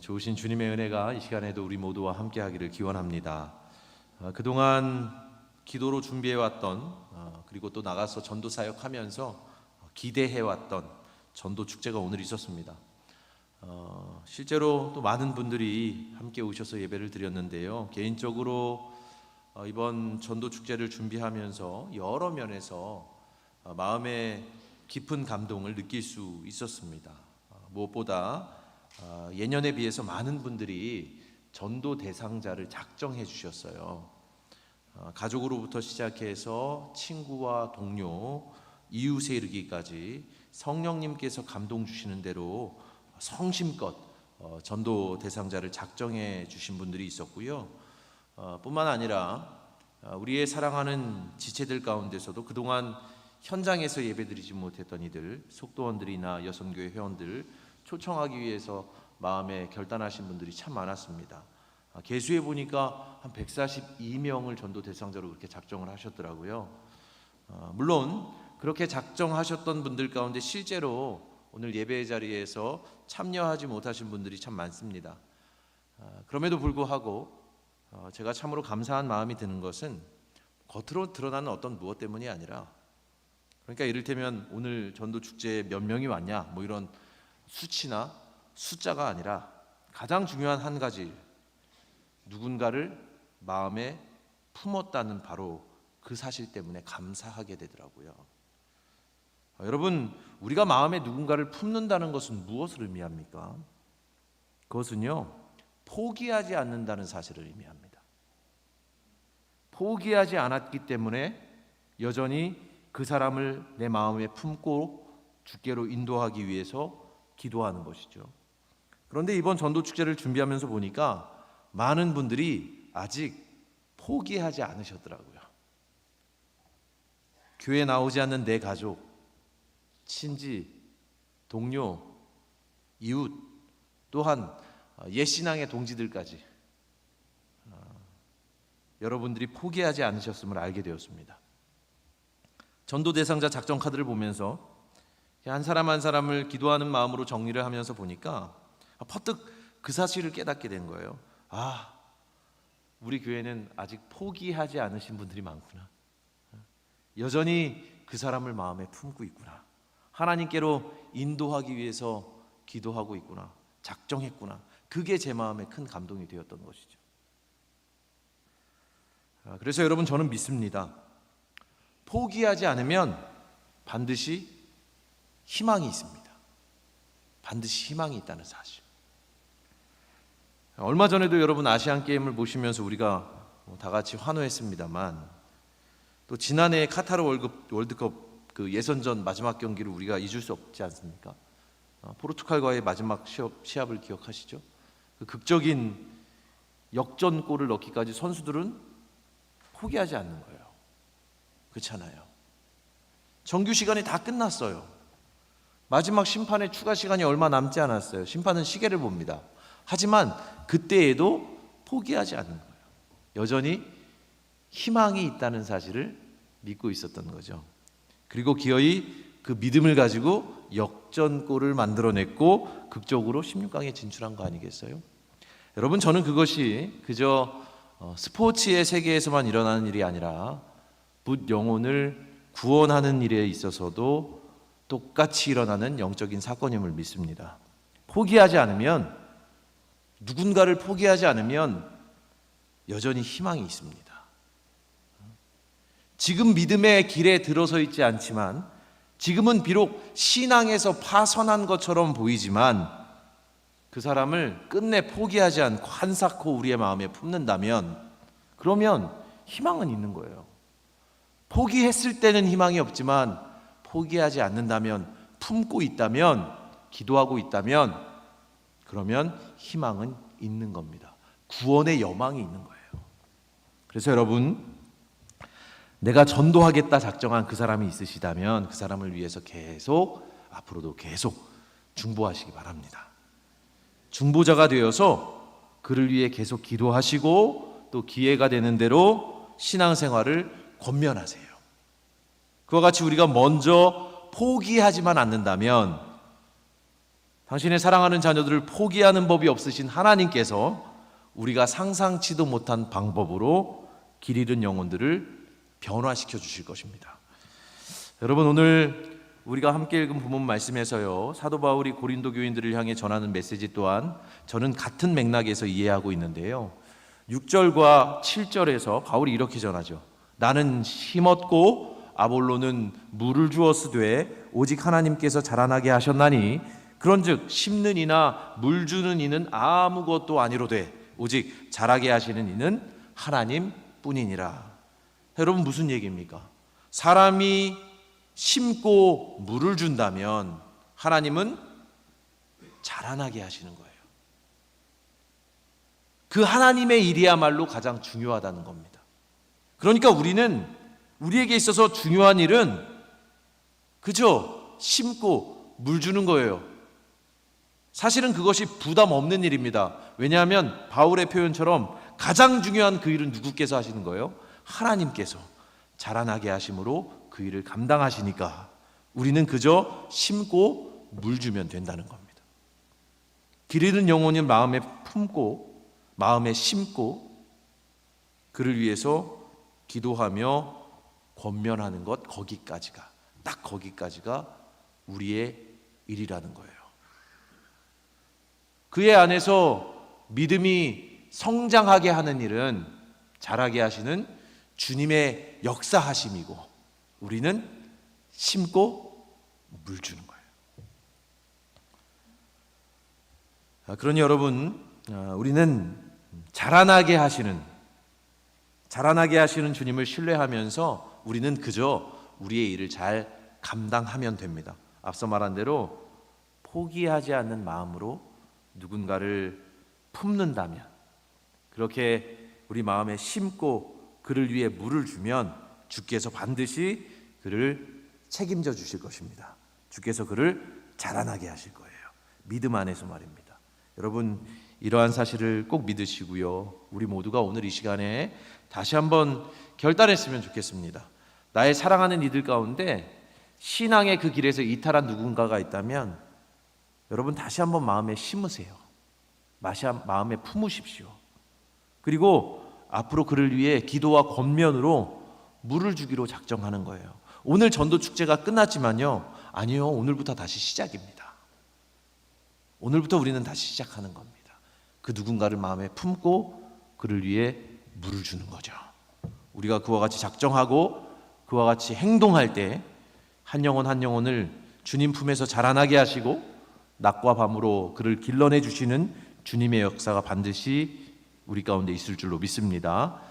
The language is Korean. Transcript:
좋으신 주님의 은혜가 이 시간에도 우리 모두와 함께하기를 기원합니다. 그동안 기도로 준비해왔던 그리고 또 나가서 전도 사역하면서 기대해왔던 전도 축제가 오늘 있었습니다. 실제로 또 많은 분들이 함께 오셔서 예배를 드렸는데요. 개인적으로 이번 전도 축제를 준비하면서 여러 면에서 마음의 깊은 감동을 느낄 수 있었습니다. 무엇보다 예년에 비해서 많은 분들이 전도 대상자를 작정해 주셨어요. 가족으로부터 시작해서 친구와 동료, 이웃에 이르기까지 성령님께서 감동 주시는 대로 성심껏 전도 대상자를 작정해 주신 분들이 있었고요. 뿐만 아니라 우리의 사랑하는 지체들 가운데서도 그동안 현장에서 예배드리지 못했던 이들, 속도원들이나 여성교회 회원들 초청하기 위해서 마음에 결단하신 분들이 참 많았습니다. 개수해 보니까 한 142명을 전도 대상자로 그렇게 작정을 하셨더라고요. 물론 그렇게 작정하셨던 분들 가운데 실제로 오늘 예배 자리에서 참여하지 못하신 분들이 참 많습니다. 그럼에도 불구하고 제가 참으로 감사한 마음이 드는 것은 겉으로 드러나는 어떤 무엇 때문이 아니라, 그러니까 이를테면 오늘 전도 축제에 몇 명이 왔냐 뭐 이런 수치나 숫자가 아니라 가장 중요한 한 가지, 누군가를 마음에 품었다는 바로 그 사실 때문에 감사하게 되더라고요. 여러분, 우리가 마음에 누군가를 품는다는 것은 무엇을 의미합니까? 그것은요, 포기하지 않는다는 사실을 의미합니다. 포기하지 않았기 때문에 여전히 그 사람을 내 마음에 품고 주께로 인도하기 위해서 기도하는 것이죠. 그런데 이번 전도 축제를 준비하면서 보니까 많은 분들이 아직 포기하지 않으셨더라고요. 교회에 나오지 않는 내 가족, 친지, 동료, 이웃, 또한 옛 신앙의 동지들까지 여러분들이 포기하지 않으셨음을 알게 되었습니다. 전도 대상자 작정 카드를 보면서 한 사람 한 사람을 기도하는 마음으로 정리를 하면서 보니까 퍼뜩 그 사실을 깨닫게 된 거예요. 우리 교회는 아직 포기하지 않으신 분들이 많구나. 여전히 그 사람을 마음에 품고 있구나. 하나님께로 인도하기 위해서 기도하고 있구나. 작정했구나. 그게 제 마음에 큰 감동이 되었던 것이죠. 그래서 여러분, 저는 믿습니다. 포기하지 않으면 반드시 희망이 있습니다. 반드시 희망이 있다는 사실. 얼마 전에도 여러분 아시안 게임을 보시면서 우리가 다 같이 환호했습니다만, 또 지난해 카타르 월드컵 그 예선전 마지막 경기를 우리가 잊을 수 없지 않습니까? 포르투갈과의 마지막 시합을 기억하시죠? 그 극적인 역전골을 넣기까지 선수들은 포기하지 않는 거예요. 그렇잖아요. 정규 시간이 다 끝났어요. 마지막 심판의 추가 시간이 얼마 남지 않았어요. 심판은 시계를 봅니다. 하지만 그때에도 포기하지 않는 거예요. 여전히 희망이 있다는 사실을 믿고 있었던 거죠. 그리고 기어이 그 믿음을 가지고 역전골을 만들어냈고 극적으로 16강에 진출한 거 아니겠어요? 여러분, 저는 그것이 그저 스포츠의 세계에서만 일어나는 일이 아니라 붓 영혼을 구원하는 일에 있어서도 똑같이 일어나는 영적인 사건임을 믿습니다. 포기하지 않으면, 누군가를 포기하지 않으면 여전히 희망이 있습니다. 지금 믿음의 길에 들어서 있지 않지만, 지금은 비록 신앙에서 파선한 것처럼 보이지만 그 사람을 끝내 포기하지 않고 한사코 우리의 마음에 품는다면, 그러면 희망은 있는 거예요. 포기했을 때는 희망이 없지만 포기하지 않는다면, 품고 있다면, 기도하고 있다면, 그러면 희망은 있는 겁니다. 구원의 여망이 있는 거예요. 그래서 여러분, 내가 전도하겠다 작정한 그 사람이 있으시다면 그 사람을 위해서 계속, 앞으로도 계속 중보하시기 바랍니다. 중보자가 되어서 그를 위해 계속 기도하시고 또 기회가 되는 대로 신앙생활을 권면하세요. 그와 같이 우리가 먼저 포기하지만 않는다면 당신의 사랑하는 자녀들을 포기하는 법이 없으신 하나님께서 우리가 상상치도 못한 방법으로 길 잃은 영혼들을 변화시켜 주실 것입니다. 여러분, 오늘 우리가 함께 읽은 본문 말씀에서요, 사도 바울이 고린도 교인들을 향해 전하는 메시지 또한 저는 같은 맥락에서 이해하고 있는데요, 6절과 7절에서 바울이 이렇게 전하죠. 나는 심었고 아볼로는 물을 주었으되 오직 하나님께서 자라나게 하셨나니 그런즉 심는 이나 물 주는 이는 아무것도 아니로되 오직 자라게 하시는 이는 하나님뿐이니라. 여러분, 무슨 얘기입니까? 사람이 심고 물을 준다면 하나님은 자라나게 하시는 거예요. 그 하나님의 일이야말로 가장 중요하다는 겁니다. 그러니까 우리에게 있어서 중요한 일은 그저 심고 물 주는 거예요. 사실은 그것이 부담 없는 일입니다. 왜냐하면 바울의 표현처럼 가장 중요한 그 일은 누구께서 하시는 거예요? 하나님께서 자라나게 하심으로 그 일을 감당하시니까 우리는 그저 심고 물 주면 된다는 겁니다. 길 잃은 영혼을 마음에 품고 마음에 심고 그를 위해서 기도하며 권면하는 것, 딱 거기까지가 우리의 일이라는 거예요. 그의 안에서 믿음이 성장하게 하는 일은 자라게 하시는 주님의 역사하심이고 우리는 심고 물 주는 거예요. 그러니 여러분, 우리는 자라나게 하시는 주님을 신뢰하면서 우리는 그저 우리의 일을 잘 감당하면 됩니다. 앞서 말한 대로 포기하지 않는 마음으로 누군가를 품는다면, 그렇게 우리 마음에 심고 그를 위해 물을 주면 주께서 반드시 그를 책임져 주실 것입니다. 주께서 그를 자라나게 하실 거예요. 믿음 안에서 말입니다. 여러분, 이러한 사실을 꼭 믿으시고요, 우리 모두가 오늘 이 시간에 다시 한번 결단했으면 좋겠습니다. 나의 사랑하는 이들 가운데 신앙의 그 길에서 이탈한 누군가가 있다면 여러분, 다시 한번 마음에 심으세요. 마음에 품으십시오. 그리고 앞으로 그를 위해 기도와 권면으로 물을 주기로 작정하는 거예요. 오늘 전도 축제가 끝났지만요, 아니요, 오늘부터 다시 시작입니다. 오늘부터 우리는 다시 시작하는 겁니다. 그 누군가를 마음에 품고 그를 위해 물을 주는 거죠. 우리가 그와 같이 작정하고 그와 같이 행동할 때 한 영혼 한 영혼을 주님 품에서 자라나게 하시고 낮과 밤으로 그를 길러내 주시는 주님의 역사가 반드시 우리 가운데 있을 줄로 믿습니다.